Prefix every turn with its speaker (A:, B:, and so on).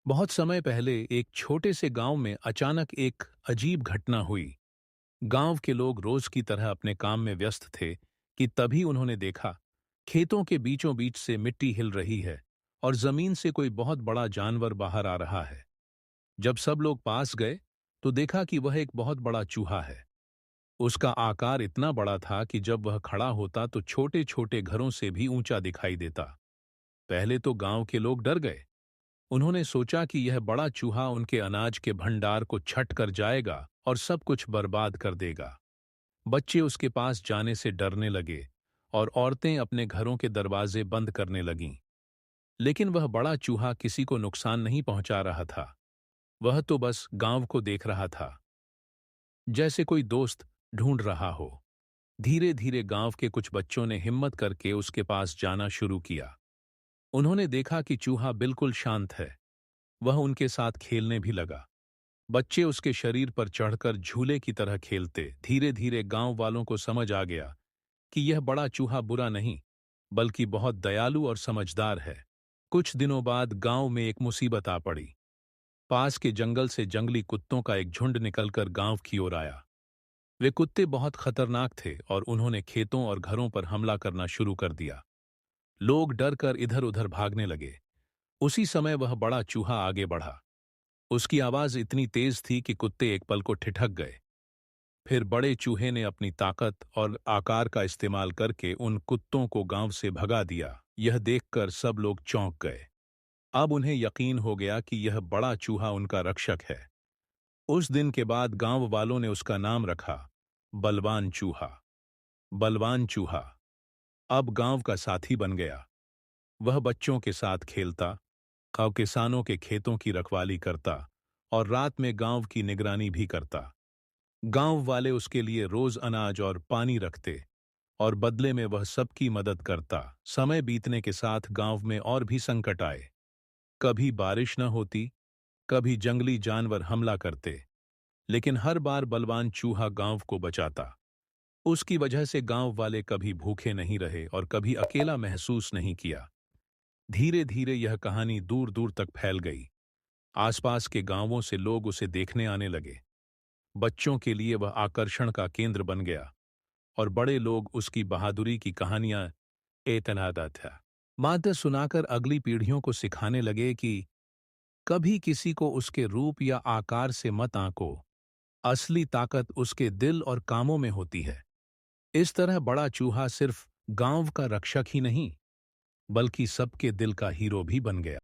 A: बहुत समय पहले एक छोटे से गांव में अचानक एक अजीब घटना हुई। गांव के लोग रोज की तरह अपने काम में व्यस्त थे कि तभी उन्होंने देखा खेतों के बीचों बीच से मिट्टी हिल रही है और जमीन से कोई बहुत बड़ा जानवर बाहर आ रहा है। जब सब लोग पास गए तो देखा कि वह एक बहुत बड़ा चूहा है। उसका आकार इतना बड़ा था कि जब वह खड़ा होता तो छोटे छोटे घरों से भी ऊंचा दिखाई देता। पहले तो गांव के लोग डर गए। उन्होंने सोचा कि यह बड़ा चूहा उनके अनाज के भंडार को छट कर जाएगा और सब कुछ बर्बाद कर देगा। बच्चे उसके पास जाने से डरने लगे और औरतें अपने घरों के दरवाजे बंद करने लगीं। लेकिन वह बड़ा चूहा किसी को नुकसान नहीं पहुंचा रहा था। वह तो बस गांव को देख रहा था, जैसे कोई दोस्त ढूंढ रहा हो। धीरे धीरे गांव के कुछ बच्चों ने हिम्मत करके उसके पास जाना शुरू किया। उन्होंने देखा कि चूहा बिल्कुल शांत है। वह उनके साथ खेलने भी लगा। बच्चे उसके शरीर पर चढ़कर झूले की तरह खेलते। धीरे धीरे गांव वालों को समझ आ गया कि यह बड़ा चूहा बुरा नहीं, बल्कि बहुत दयालु और समझदार है। कुछ दिनों बाद गांव में एक मुसीबत आ पड़ी। पास के जंगल से जंगली कुत्तों का एक झुंड निकलकर गांव की ओर आया। वे कुत्ते बहुत खतरनाक थे और उन्होंने खेतों और घरों पर हमला करना शुरू कर दिया। लोग डर कर इधर उधर भागने लगे। उसी समय वह बड़ा चूहा आगे बढ़ा। उसकी आवाज इतनी तेज थी कि कुत्ते एक पल को ठिठक गए। फिर बड़े चूहे ने अपनी ताकत और आकार का इस्तेमाल करके उन कुत्तों को गांव से भगा दिया। यह देखकर सब लोग चौंक गए। अब उन्हें यकीन हो गया कि यह बड़ा चूहा उनका रक्षक है। उस दिन के बाद गांव वालों ने उसका नाम रखा बलवान चूहा। बलवान चूहा अब गांव का साथी बन गया। वह बच्चों के साथ खेलता, किसानों के खेतों की रखवाली करता और रात में गांव की निगरानी भी करता। गांव वाले उसके लिए रोज अनाज और पानी रखते और बदले में वह सबकी मदद करता। समय बीतने के साथ गांव में और भी संकट आए। कभी बारिश न होती, कभी जंगली जानवर हमला करते, लेकिन हर बार बलवान चूहा गांव को बचाता। उसकी वजह से गांव वाले कभी भूखे नहीं रहे और कभी अकेला महसूस नहीं किया। धीरे धीरे यह कहानी दूर दूर तक फैल गई। आसपास के गांवों से लोग उसे देखने आने लगे। बच्चों के लिए वह आकर्षण का केंद्र बन गया और बड़े लोग उसकी बहादुरी की कहानियां एतनादा था मात्र सुनाकर अगली पीढ़ियों को सिखाने लगे कि कभी किसी को उसके रूप या आकार से मत आंको। असली ताकत उसके दिल और कामों में होती है। इस तरह बड़ा चूहा सिर्फ गांव का रक्षक ही नहीं, बल्कि सबके दिल का हीरो भी बन गया।